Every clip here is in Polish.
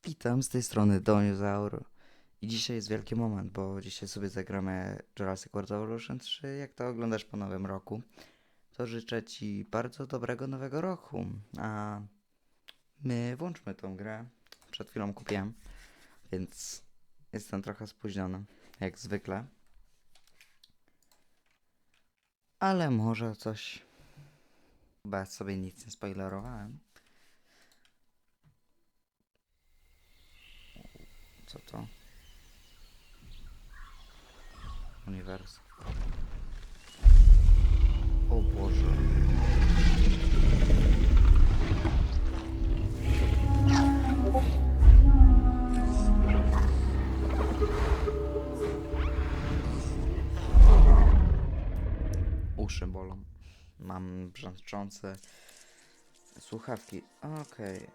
Witam, z tej strony Doniuzaur. I dzisiaj jest wielki moment, bo dzisiaj sobie zagramy Jurassic World Evolution 3. Jak to oglądasz po nowym roku, to życzę Ci bardzo dobrego nowego roku. A my włączmy tą grę. Przed chwilą kupiłem, więc jestem trochę spóźniony, jak zwykle. Ale może coś... Chyba sobie nic nie spoilerowałem. Co to? Uniwersum. O Boże. Uszy bolą. Mam brzęczące słuchawki. Okej.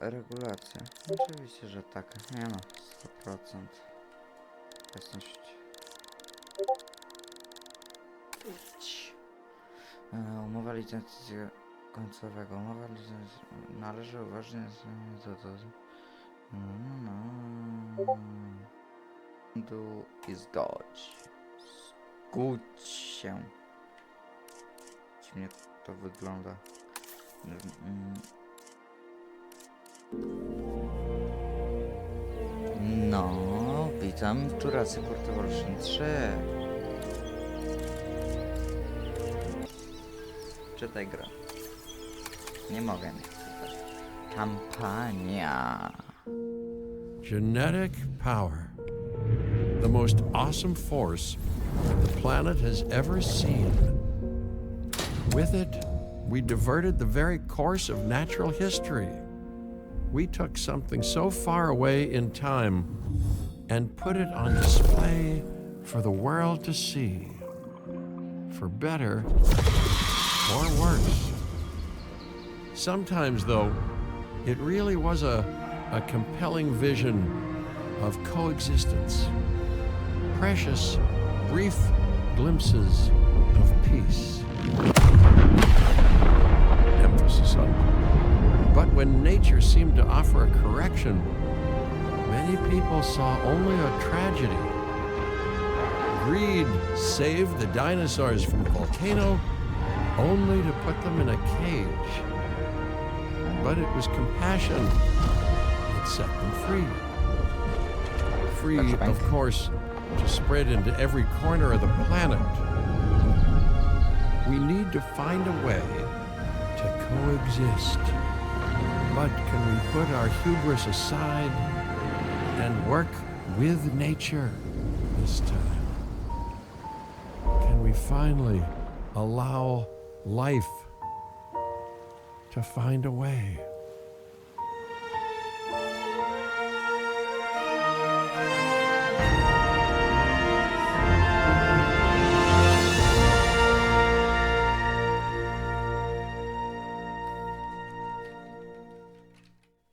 Regulacja. Oczywiście, że tak. Nie no. 100%. Jasność. Umowa licencji końcowego. Umowa licencji... Należy uważnie... Co to... Tu i zgodź. Zgódź się. Dziwnie to wygląda. No, witam w Jurassic World Evolution 3. Czytaj grę. Nie mogę nie czytać. Kampania. Genetic power. The most awesome force the planet has ever seen. With it, we diverted the very course of natural history. We took something so far away in time and put it on display for the world to see. For better or worse. Sometimes, though, it really was a compelling vision of coexistence. Precious, brief glimpses of peace. Emphasis on. But when nature seemed to offer a correction, many people saw only a tragedy. Greed saved the dinosaurs from the volcano, only to put them in a cage. But it was compassion that set them free. Free, of course, to spread into every corner of the planet. We need to find a way to coexist. But can we put our hubris aside and work with nature this time? Can we finally allow life to find a way?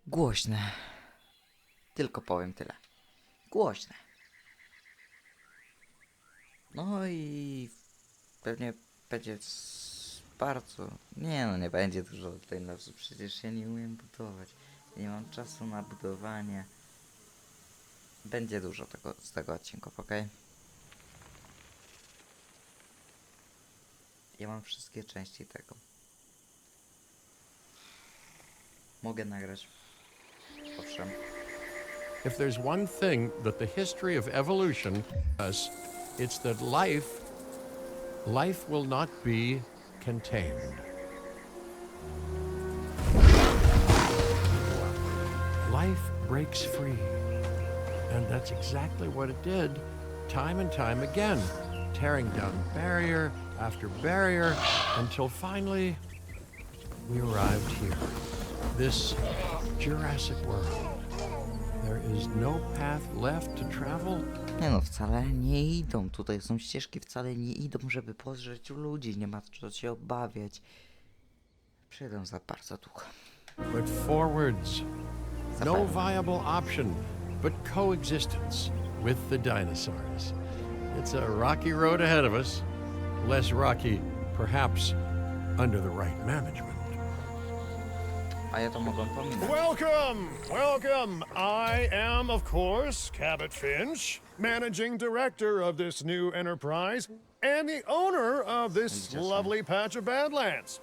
Głośne. Tylko powiem tyle. Głośne. No i pewnie będzie bardzo... Nie no, nie będzie dużo tutaj nowców. Przecież ja nie umiem budować. Nie mam czasu na budowanie. Będzie dużo z tego odcinków, ok? Ja mam wszystkie części tego. Mogę nagrać. Owszem. If there's one thing that the history of evolution does, it's that life will not be contained. Life breaks free. And that's exactly what it did, time and time again, tearing down barrier after barrier until finally we arrived here. This Jurassic World. There is no path left to travel. Nie no, wcale nie idą. Tutaj są ścieżki, wcale nie idą, żeby pożreć ludzi. Nie ma co się obawiać. Przyjdą za bardzo długo. But forwards. No viable option but coexistence with the dinosaurs. It's a rocky road ahead of us. Less rocky, perhaps, under the right management. A ja to mogłem pominąć. Welcome, welcome. I am, of course, Cabot Finch, managing director of this new enterprise and the owner of this lovely patch of Badlands.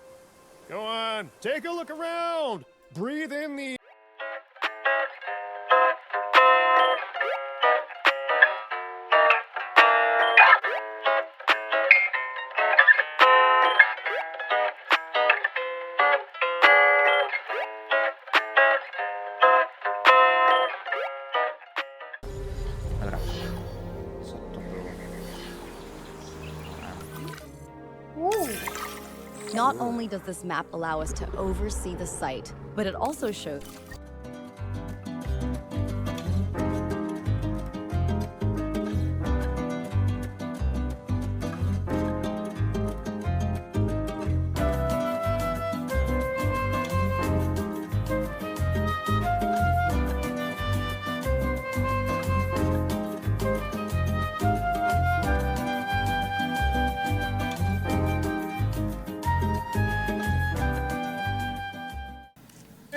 Go on, take a look around. Breathe in the Dobra. Co to było? Not only does this map allow us to oversee the site, but it also shows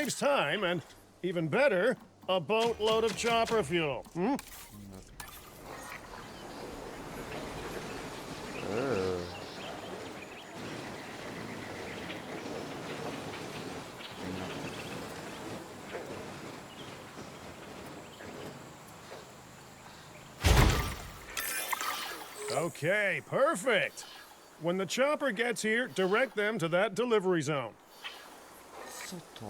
saves time and, even better, a boatload of chopper fuel. Okay, perfect. When the chopper gets here, direct them to that delivery zone. Co to?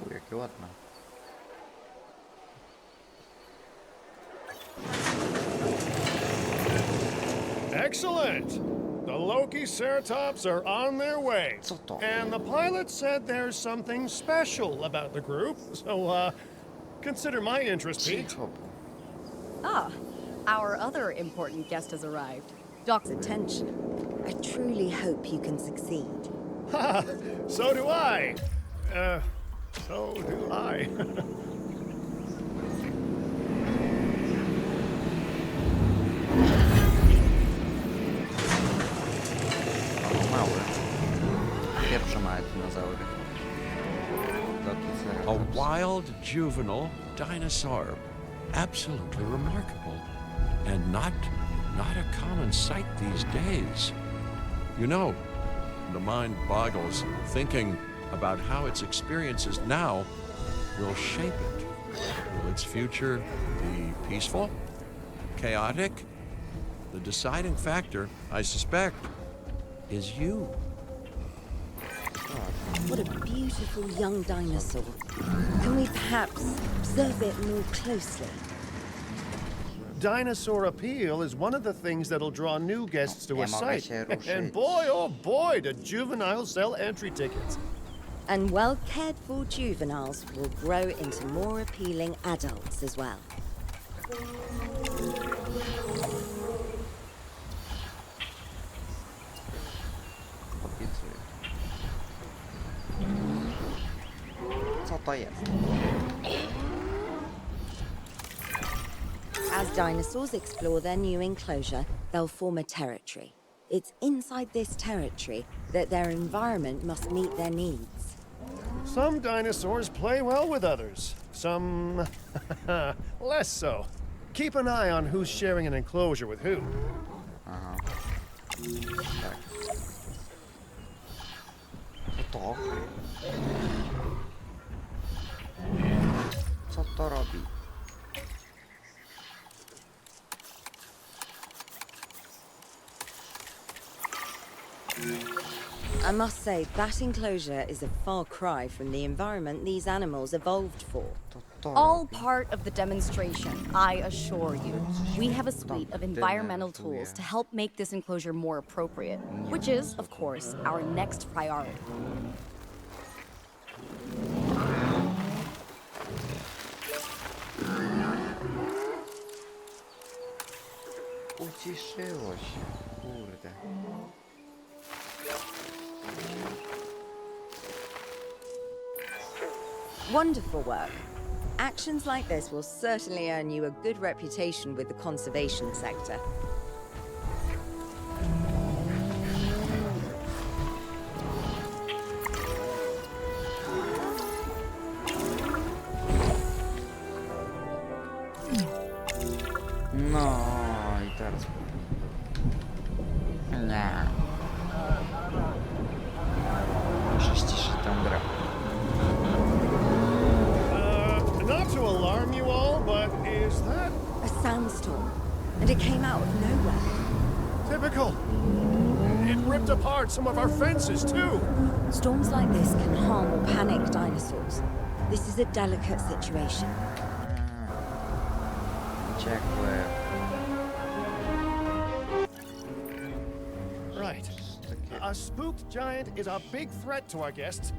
Jakie ładne. Excellent! The Loki Ceratops are on their way. Co to? And the pilot said there's something special about the group, so, consider my interest piqued. Cicho. Ah, our other important guest has arrived. Doc's attention. I truly hope you can succeed. Ha! So do I. So do I. O, małe. Pierwsze małe dinozaury. A wild juvenile dinosaur. Absolutely remarkable. And not a common sight these days. You know, the mind boggles thinking about how its experiences now will shape it. Will its future be peaceful? Chaotic? The deciding factor, I suspect, is you. What a beautiful young dinosaur. Can we perhaps observe it more closely? Dinosaur appeal is one of the things that'll draw new guests to Nie a mogę site. się ruszyć. And boy, oh boy, do juveniles sell entry tickets. And well cared for juveniles will grow into more appealing adults as well. Obiecuję. Co to jest? As dinosaurs explore their new enclosure, they'll form a territory. It's inside this territory that their environment must meet their needs. Some dinosaurs play well with others. Some less so. Keep an eye on who's sharing an enclosure with who. Aha. Tak. Co to? Co to robi? I must say, that enclosure is a far cry from the environment these animals evolved for. To All robi. part of the demonstration, I assure you. We have a suite of environmental tools to help make this enclosure more appropriate, which is, of course, our next priority. Uciszyło się. Kurde. Wonderful work. Actions like this will certainly earn you a good reputation with the conservation sector. No i teraz. Nie. Muszę ściszyć tę grę. Not to alarm you all, but is that A sandstorm, and it came out of nowhere. typical? It ripped apart some of our fences, too. Storms like this can harm or panic dinosaurs. This is a delicate situation. Uciekły. Right. A spooked giant is a big threat to our guests.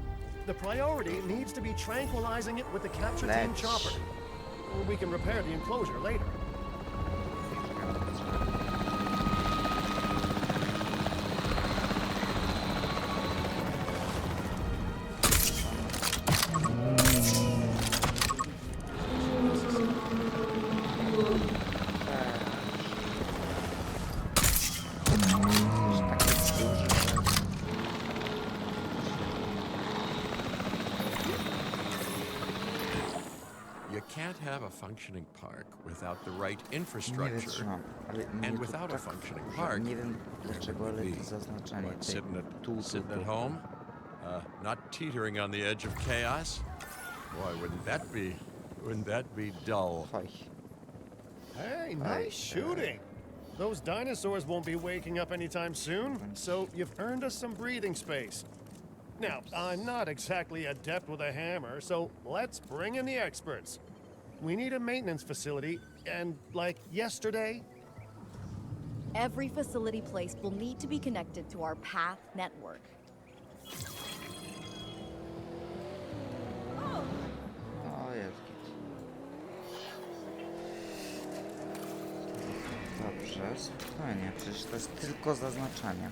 The priority needs to be tranquilizing it with the capture team Let's- chopper. We can repair the enclosure later. You can't have a functioning park without the right Nie infrastructure. wytrzymam, ale mnie And to without a tak functioning wkurza. park, Nie wiem dlaczego, ale to zaznaczanie What, tej sitting at home, not teetering on the edge of chaos. Boy, wouldn't that be dull? Oj. Hey, nice shooting. Those dinosaurs won't be waking up anytime soon, so you've earned us some breathing space. Now, I'm not exactly adept with a hammer, so let's bring in the experts. We need a maintenance facility, and like yesterday, Every facility placed will need to be connected to our path network. O jest git. Dobrze, spokojnie, przecież to jest tylko zaznaczanie.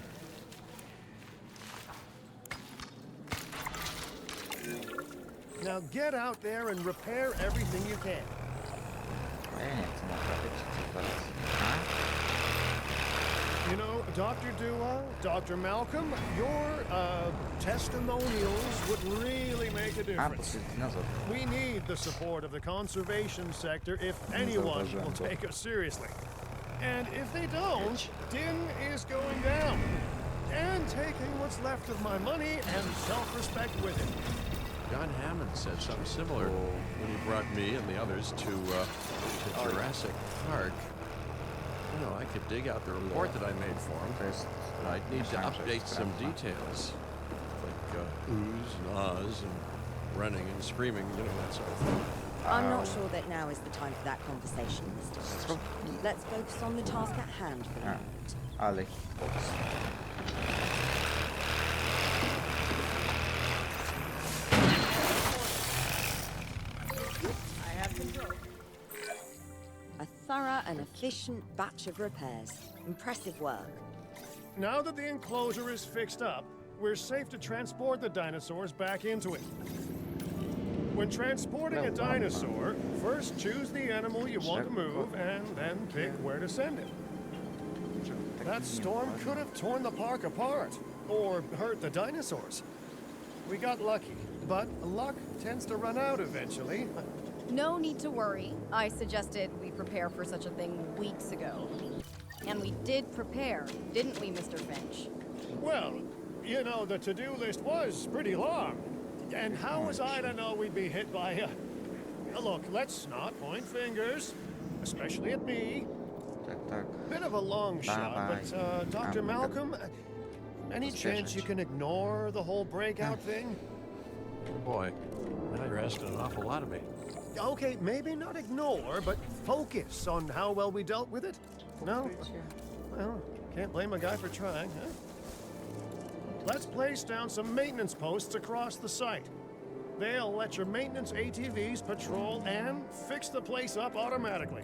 now get out there and repair everything you can. A ja nie chcę naprawiać tylko raz. You know, Dr. Dua, Dr. Malcolm, your testimonials would really make a A, bo difference. to jest dinozaur. We need the support of the conservation sector if anyone will take us seriously. And if they don't, Din is going down. And taking what's left of my money and self-respect with it. John Hammond said something similar when he brought me and the others to Jurassic Park. You know, I could dig out the report that I made for him, To jest... but I'd need to myślałem, że update jest some prawda. details, like oohs and ahs and running and screaming, you know, that sort of thing. I'm not sure that now is the time for that conversation, Mr. Finch. Let's focus on the task at hand for the A, moment. ale... A thorough and efficient batch of repairs. Impressive work. Now that the enclosure is fixed up, we're safe to transport the dinosaurs back into it. When transporting a dinosaur, first choose the animal you want to move and then pick where to send it. That storm could have torn the park apart or hurt the dinosaurs. We got lucky, but luck tends to run out eventually. No need to worry. I suggested we prepare for such a thing weeks ago. And we did prepare, didn't we, Mr. Finch? Well, you know, the to-do list was pretty long. And how was I to know we'd be hit by a... Look, let's not point fingers, especially at me. Tak, tak. Bit of a long shot, but Dr. Malcolm, any chance you can ignore the whole breakout thing? Boy, now you're asking an awful lot of me. Okay, maybe not ignore, but focus on how well we dealt with it. No? Well, can't blame a guy for trying, huh? Let's place down some maintenance posts across the site. They'll let your maintenance ATVs patrol and fix the place up automatically.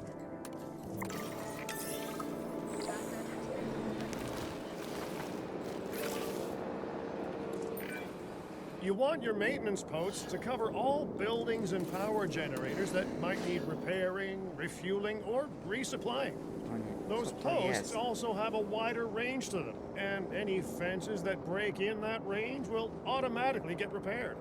You want your maintenance posts to cover all buildings and power generators that might need repairing, refueling, or resupplying. Those posts also have a wider range to them, and any fences that break in that range will automatically get repaired.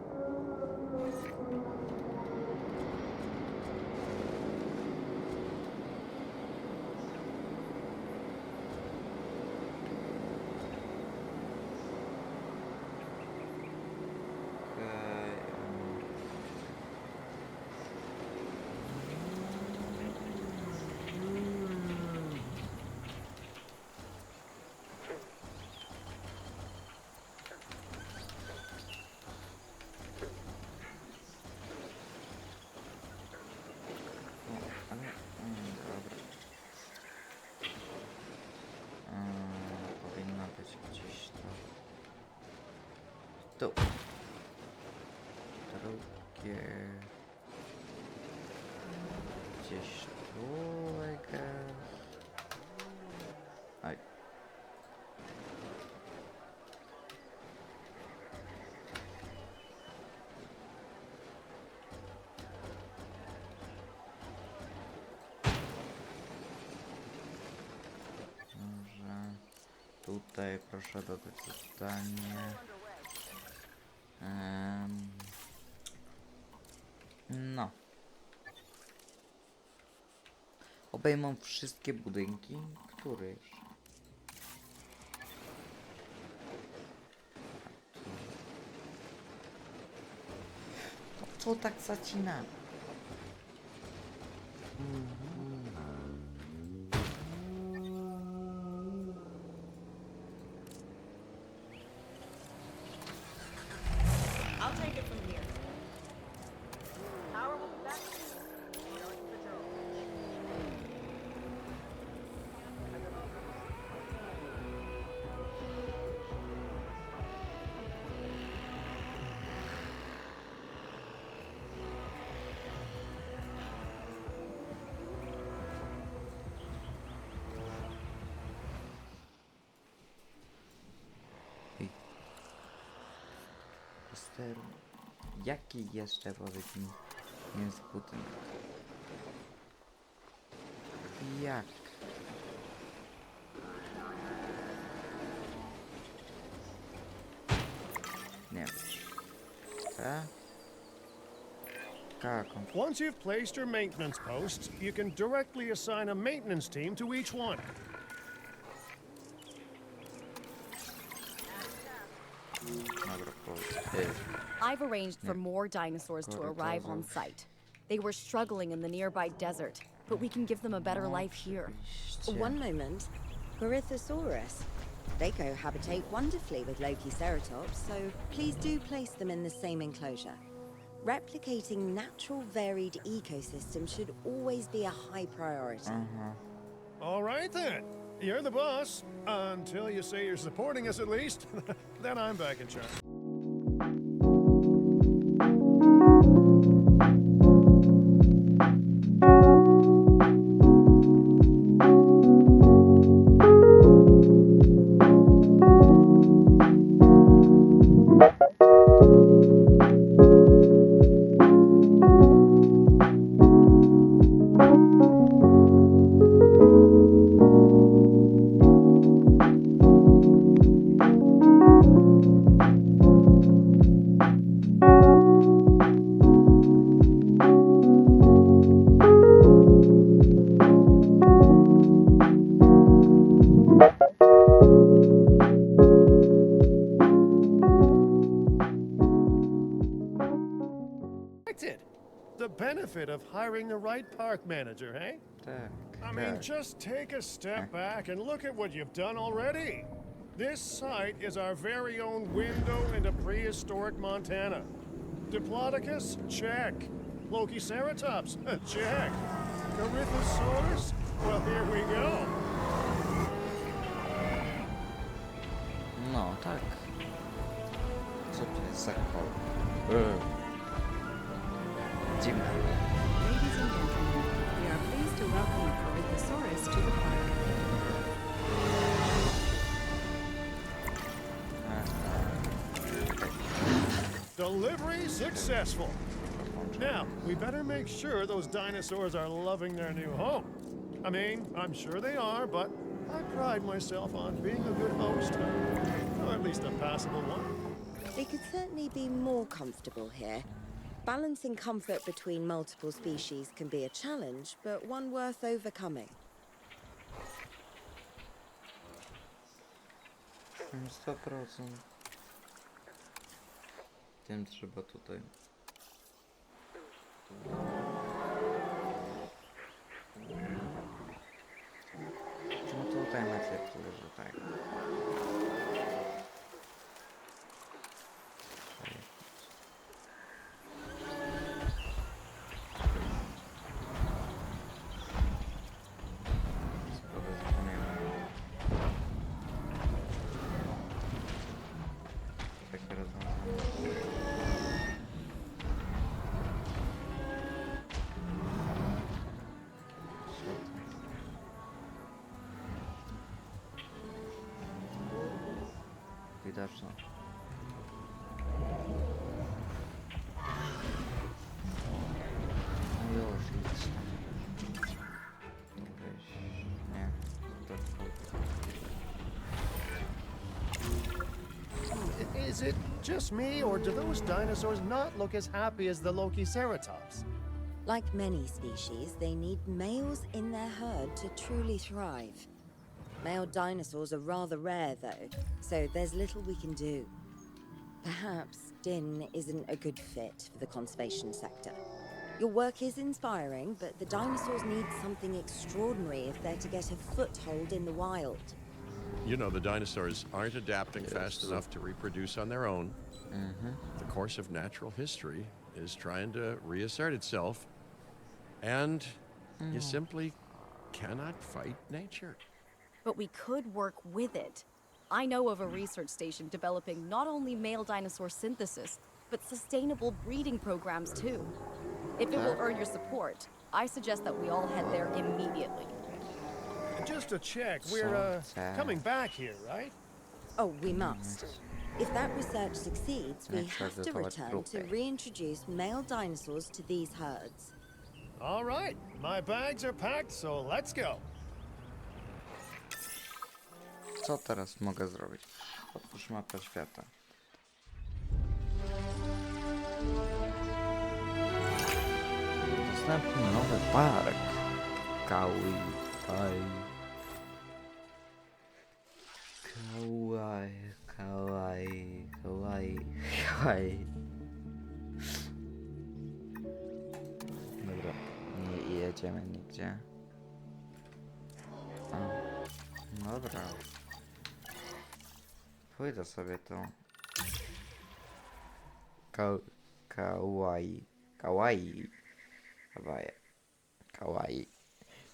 Powinno być gdzieś to. Tu. Drugie. Gdzieś tu, I guess. Oj. Może tutaj proszę dodać zadanie. No. Obejmą wszystkie budynki. Który jeszcze? Co tak zacina? I'll take it from here. Power will be back. Patrol. Jaki jeszcze, powiedz mi, jest budynek? Jak? Nie wiesz. Once you've placed your maintenance posts, you can directly assign a maintenance team to each one. I've arranged for more dinosaurs to arrive on site. They were struggling in the nearby desert, but we can give them a better life here. One moment. Gorythosaurus. They cohabitate wonderfully with Lokiceratops, so please do place them in the same enclosure. Replicating natural varied ecosystems should always be a high priority. All right then. You're the boss. Until you say you're supporting us at least. Then I'm back in charge. The benefit of hiring the right park manager, eh? I mean, just take a step back and look at what you've done already. This site is our very own window into prehistoric Montana. Diplodocus? Check. Lokiceratops? Check. Gorythosaurus? Well, here we go. No, tak. Co to jest za kol? Dziwne. Ladies and gentlemen, we are pleased to welcome a Gorythosaurus to the park. Delivery successful. Now, we better make sure those dinosaurs are loving their new home. I mean, I'm sure they are, but I pride myself on being a good host. Or at least a passable one. They could certainly be more comfortable here. Balancing comfort between multiple species can be a challenge, but one worth overcoming. 100%. Tym trzeba tutaj. No tutaj macie tyle, że tak. Sporo zapomniałem. Takie rozwiązanie. Widoczne. No już idź tam. Jakieś... nie. Is it just me, or do those dinosaurs not look as happy as the Lokiceratops? Like many species, they need males in their herd to truly thrive. Male dinosaurs are rather rare, though, so there's little we can do. Perhaps Din isn't a good fit for the conservation sector. Your work is inspiring, but the dinosaurs need something extraordinary if they're to get a foothold in the wild. You know, the dinosaurs aren't adapting fast enough to reproduce on their own. The course of natural history is trying to reassert itself, and you simply cannot fight nature. But we could work with it. I know of a research station developing not only male dinosaur synthesis, but sustainable breeding programs too. If it will earn your support, I suggest that we all head there immediately. Just to check, we're coming back here, right? Oh, we must. If that research succeeds, we have to return to reintroduce male dinosaurs to these herds. All right, my bags are packed, so let's go. Co teraz mogę zrobić? Otwórz mapę świata. Dostępny nowy park. Kawaii. Dobra, nie jedziemy nigdzie. Dobra. Pójdę sobie tu. Kawaii.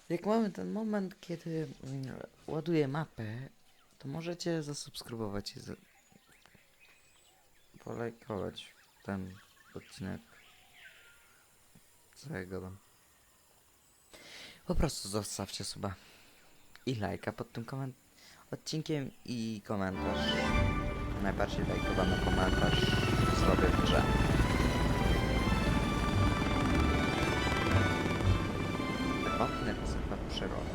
Jak mamy ten moment, kiedy ładuję mapę, to możecie zasubskrybować i polajkować ten odcinek. Co ja gadam? Po prostu zostawcie suba i lajka pod tym odcinkiem i komentarz. Najbardziej lajkowany komentarz zrobię w grze. Prywatny rezerwat przyrody.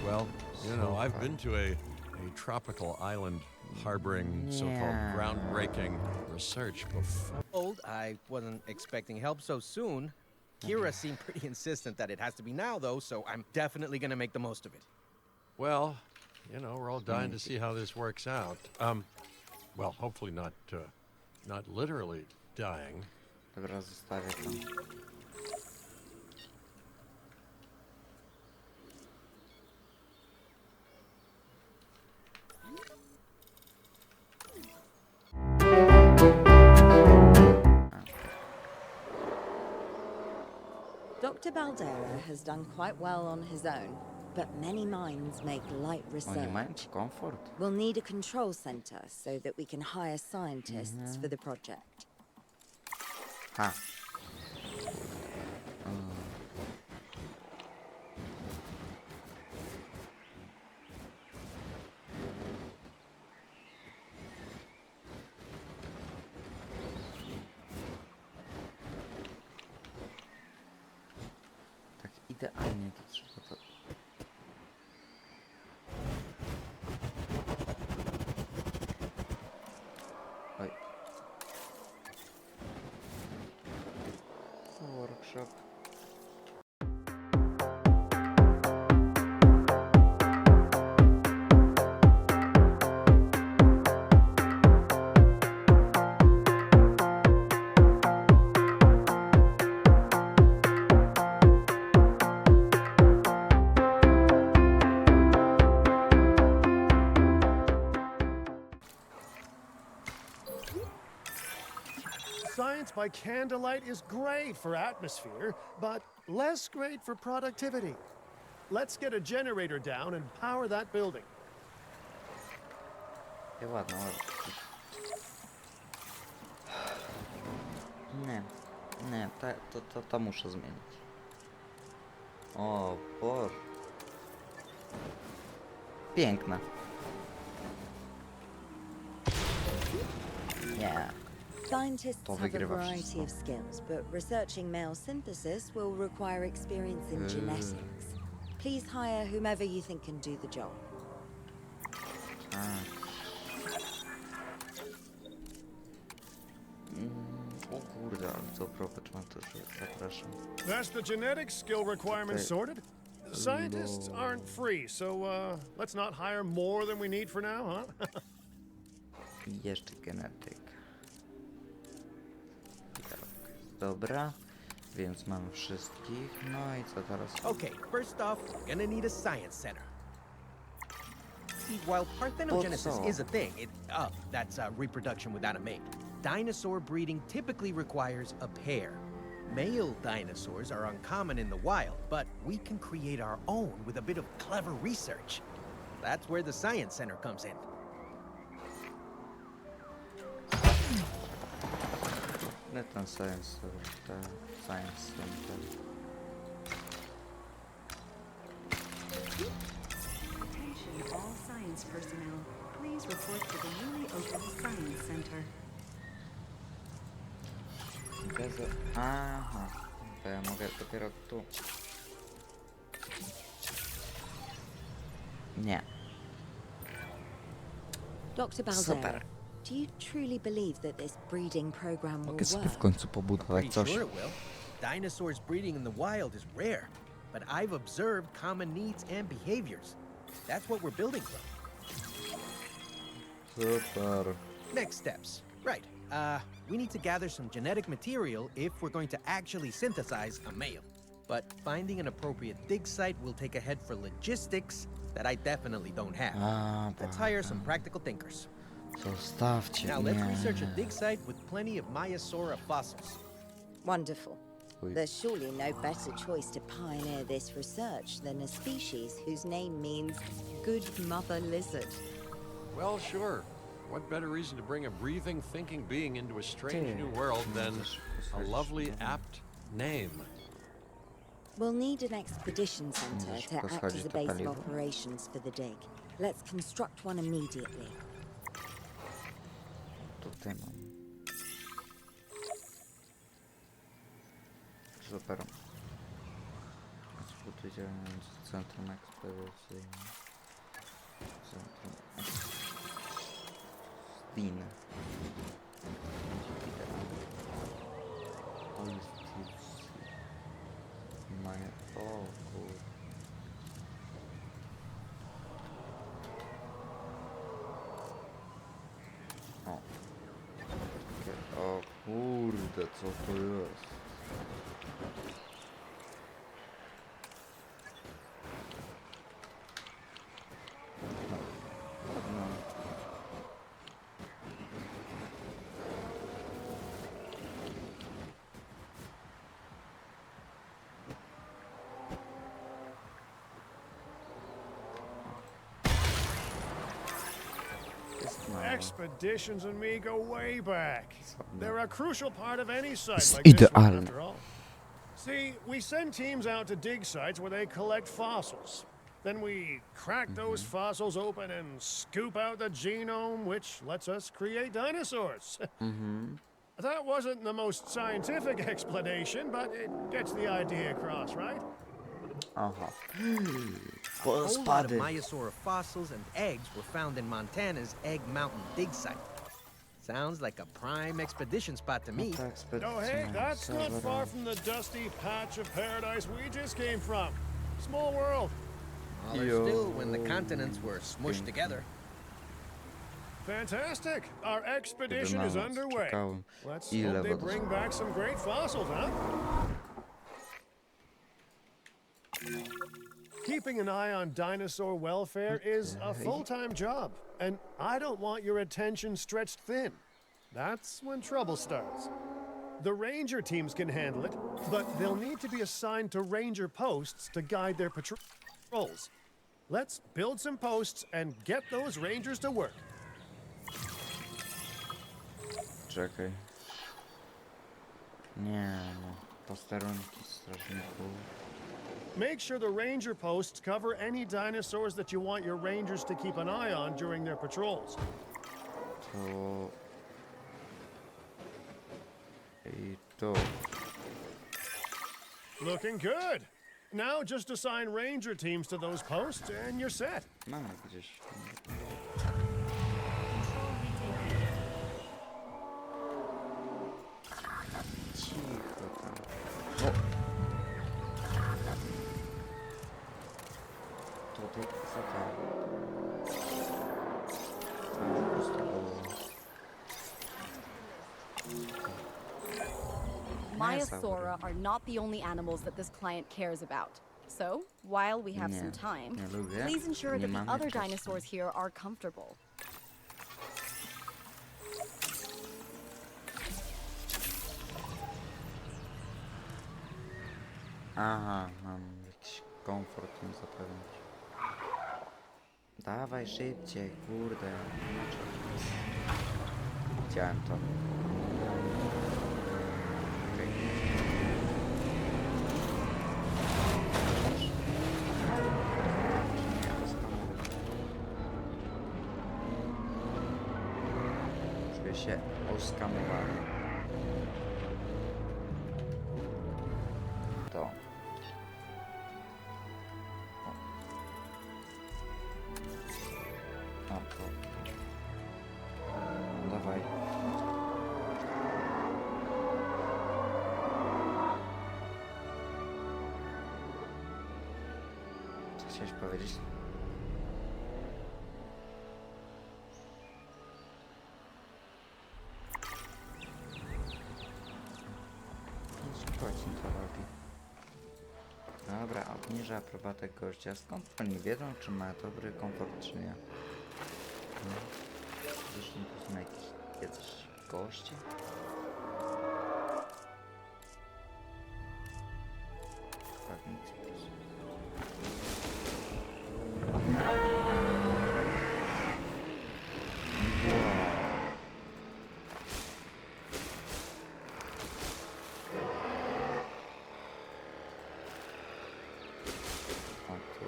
Well, you know, I've been to a tropical island harboring so-called groundbreaking research before. Old, I wasn't expecting help so soon. Kira seemed pretty insistent that it has to be now, though, so I'm definitely gonna make the most of it. Well, you know, we're all dying to see how this works out. Well, hopefully not literally dying. Dobra, zostawię to. Dr. Baldera has done quite well on his own, but many minds make light Oni mają research. komfort. We'll need a control center so that we can hire scientists for the project. Ha. Idealnie to trzeba to... Oj. Workshop. Science by candlelight is great for atmosphere, but less great for productivity. Let's get a generator down and power that building. Ładno, ładno. Nie, to muszę zmienić. O Boże. Piękne. Nie. Scientists To have a wygrywa variety wszystko. of skills, but researching male synthesis will require experience in genetics. Please hire whomever you think can do the job. O kurde, ale to propecz mam to, że zapraszam. That's the genetic skill requirements Okay. sorted. Scientists aren't free, so let's not hire more than we need for now, huh? I jeszcze genetyk. Tak, dobra, więc mamy wszystkich. No i co teraz? Okay, first off, we're gonna need a science center. See, while parthenogenesis so? is a thing, that's reproduction without a mate. Dinosaur breeding typically requires a pair. Male dinosaurs are uncommon in the wild, but we can create our own with a bit of clever research. That's where the science center comes in. Nie ten science, ten science center. Attention all science personnel. Please report to the newly opened Science Center. Aha, to ja mogę dopiero tu. Nie. Dr. Balzera, Super. do you truly believe that this breeding program will Mogę sobie w work? końcu pobudować Pretty coś. sure it will. Dinosaurs breeding in the wild is rare, but I've observed common needs and behaviors. That's what we're building from. Super. Next steps. Right. We need to gather some genetic material if we're going to actually synthesize a male. But finding an appropriate dig site will take a head for logistics that I definitely don't have. Let's hire some practical thinkers. Zostawcie Now let's mnie. research a dig site with plenty of Maiasaura fossils. Wonderful. Oj. There's surely no better choice to pioneer this research than a species whose name means good mother lizard. Well, sure. What better reason to bring a breathing, thinking being into a strange Ty. new world than a Możesz lovely, poschodzić, apt name? We'll need an expedition center Możesz to act poschodzić as a to base of paliwo. operations for the dig. Let's construct one immediately. Tutaj mam. Super. Zbuduj działające centrum ekspedycyjne. Centrum Stin. Mają... O kur... O. Takie... O kurde, co to jest? No. Jest mało. Expeditions and me go way back. They're a crucial part of any site Jest like this one, idealne. after all. See, we send teams out to dig sites where they collect fossils. Then we crack those fossils open and scoop out the genome, which lets us create dinosaurs. That wasn't the most scientific explanation, but it gets the idea across, right? Aha. A whole lot of Spady. Maiasaura fossils and eggs were found in Montana's Egg Mountain dig site. Sounds like a prime expedition spot to me. Oh, hey, that's not far from the dusty patch of paradise we just came from. Small world. Smaller still when the continents were smushed together. Fantastic. Our expedition is underway. Let's Ile hope they wody bring są? back some great fossils, huh? Keeping an eye on dinosaur welfare is a full-time job, and I don't want your attention stretched thin. That's when trouble starts. The ranger teams can handle it, but they'll need to be assigned to ranger posts to guide their patrols. Let's build some posts and get those rangers to work. Czekaj. Nie no. Posterunki strażników. Make sure the ranger posts cover any dinosaurs that you want your rangers to keep an eye on during their patrols. To... I tu. Looking good. Now just assign ranger teams to those posts and you're set. Mamy gdzieś. Cicho tam. O! To ty za tam. Tam po prostu było. Maiasaura are not the only animals that this client cares about. So, while we have some Nie, time, nie lubię. please ensure Nie that the mamy other czasu. dinosaurs here are comfortable. Aha, mam jakiś komfort im zapewnić. Dawaj szybciej, kurde. Widziałem to. Okej. Czuję się oskamowany. To. O, to. Dawaj. Co chciałeś powiedzieć? Gościn to robi. Dobra, obniża aprobatę gościa. Skąd oni wiedzą, czy ma dobry komfort, czy nie? Zresztą tu są jakieś goście? Tak, nic po prostu. A tu...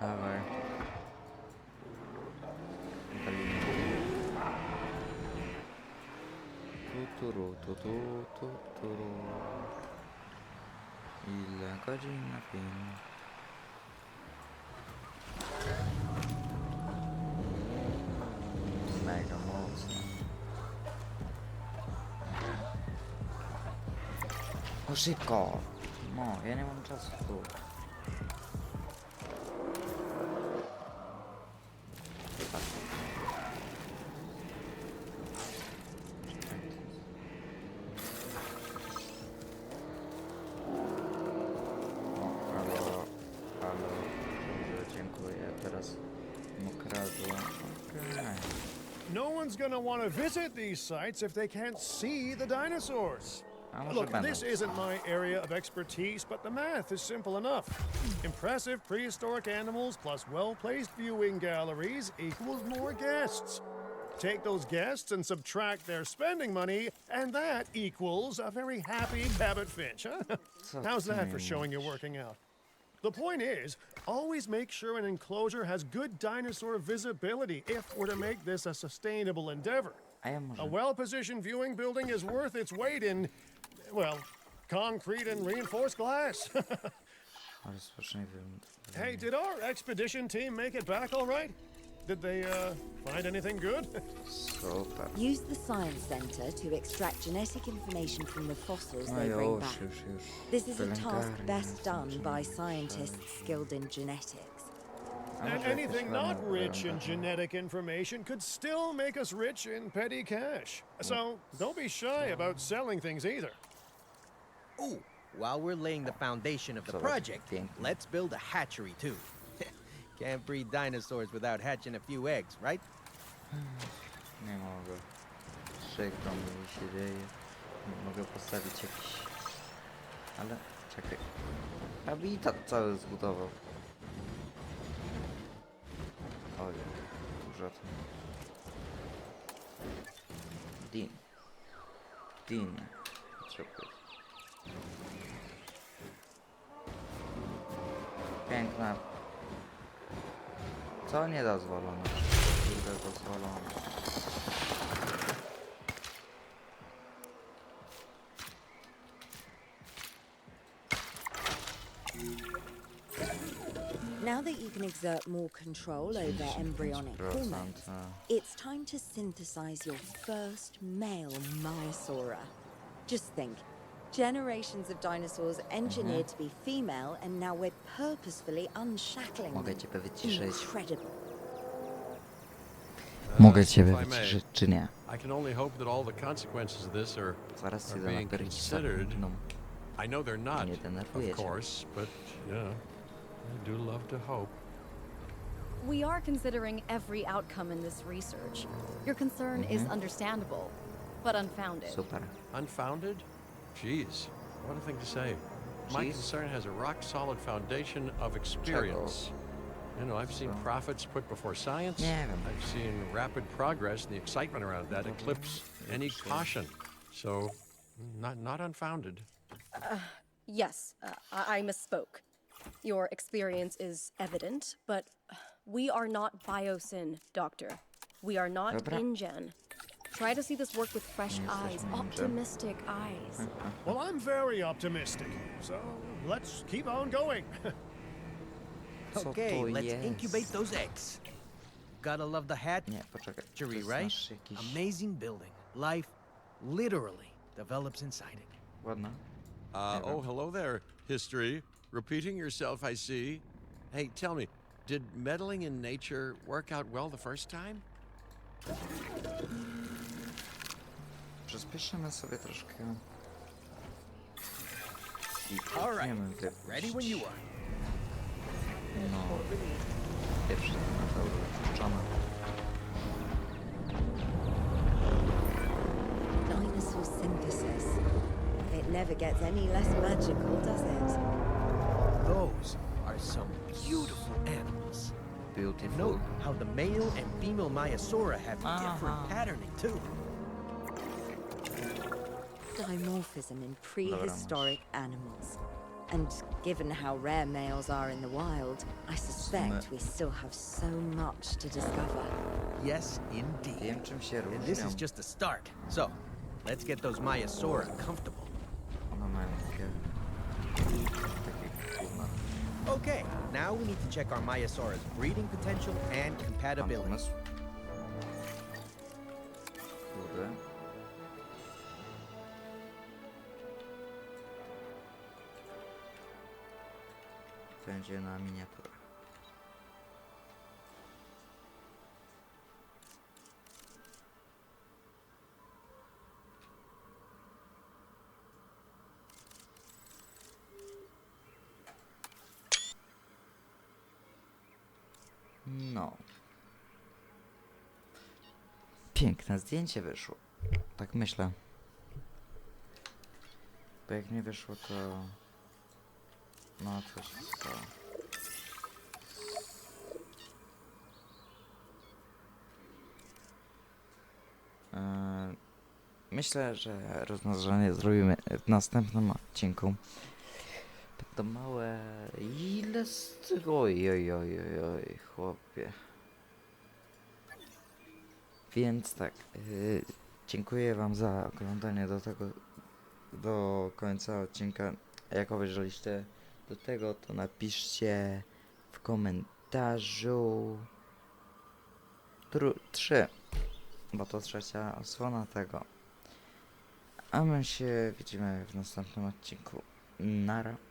Dawaj. Tuturu, tuturu. Ile godzin na film? Mega mocno. O szybko! No, ja nie mam czasu tu. Halo, dobrze, dziękuję. Teraz mu kradło. Okej. No one's gonna want to visit these sites if they can't see the dinosaurs. A może Look, będą. this isn't my area of expertise, but the math is simple enough. Impressive prehistoric animals plus well-placed viewing galleries equals more guests. Take those guests and subtract their spending money, and that equals a very happy Babbitt Finch, huh? Co How's ty that mi for showing you're mówisz? working out? The point is, always make sure an enclosure has good dinosaur visibility if we're to make this a sustainable endeavor. A ja A może... well-positioned viewing building is worth its weight in, well, concrete and reinforced glass. Rozpocznij Hey, did our expedition team make it back all right? Did they, find anything good? Super. Use the Science Center to extract genetic information from the fossils No they bring już, back. już. This is a task Pielęgniarnia, best done by zobaczymy. scientists skilled in genetics. A And może anything jakieś not ładne rich in wygląda. genetic information could still make us rich in petty cash. So don't be shy about selling things either. Ooh, while we're laying the foundation of the Zobacz, project, pięknie. let's build a hatchery too. Can't breed dinosaurs without hatching a few eggs, right? Nie mogę. Przykro mi się dzieje. Nie mogę postawić jakiś... Ale... Czekaj. Habitat cały zbudował. Oj, dużo to. Din. Potrzebuję. Piękna. Co niedozwolone? Kurde, dozwolone. Now that you can exert more control over embryonic 5%, hormones, it's time to synthesize your first male Maiasaura. Just think, generations of dinosaurs engineered to be female, and now we're purposefully unshackling Mogę them. ciebie wyciszyć. Incredible. Mogę ciebie if I may, wyciszyć, czy nie? I can only hope that all the consequences of this Zaraz are idę na being perki considered. no. I know they're not, Nie denerwuję of cię. course, but yeah, I do love to hope. We are considering every outcome in this research. Your concern is understandable, but unfounded. Super. Unfounded? Jeez, what a thing to say. My Jeez. concern has a rock-solid foundation of experience. You know, I've seen So? profits put before science. Nie wiem. I've seen rapid progress, and the excitement around that eclipse any caution. So, not unfounded. Yes, I misspoke. Your experience is evident, but we are not Biosyn, Doctor. We are not Dobra. InGen. Try to see this work with fresh eyes, InGen. optimistic eyes. Well, I'm very optimistic, so let's keep on going. Co Okay, to let's jest? incubate those eggs. Gotta love the Nie, poczekaj. To hatchery, jest right? nasz jakiś... Amazing building. Life literally develops inside it. Ładna. Oh, hello there, history. Repeating yourself, I see. Hey, tell me, did meddling in nature work out well the first time? Przyspieszymy sobie troszkę. I All right, próbujemy ready when you are. No. Pierwszy dinozaur wypuszczony. Dinosaur synthesis. It never gets any less magical, does it? Those are some beautiful animals. And Beautiful. note how the male and female Maiasaura have different patterning too. Dimorphism in prehistoric animals. And given how rare males are in the wild, I suspect we still have so much to discover. Yes, indeed. Wiem, czym się And this różnią. is just the start. So, let's get those Maiasaura comfortable. One mają takie gówna. Okay, now we need to check our Maiasaura's breeding potential and Mam compatibility. pomysł. Kurde. Będzie na miniaturę. No. Piękne zdjęcie wyszło. Tak myślę. Bo jak nie wyszło, to... No, coś się stało. Myślę, że rozmnożenie zrobimy w następnym odcinku. to małe. Ile z tego? Oj, oj, oj, oj, oj, chłopie. Więc tak, dziękuję wam za oglądanie do końca odcinka. Jak obejrzeliście do tego, to napiszcie w komentarzu 3, bo to trzecia osłona tego. A my się widzimy w następnym odcinku. Nara.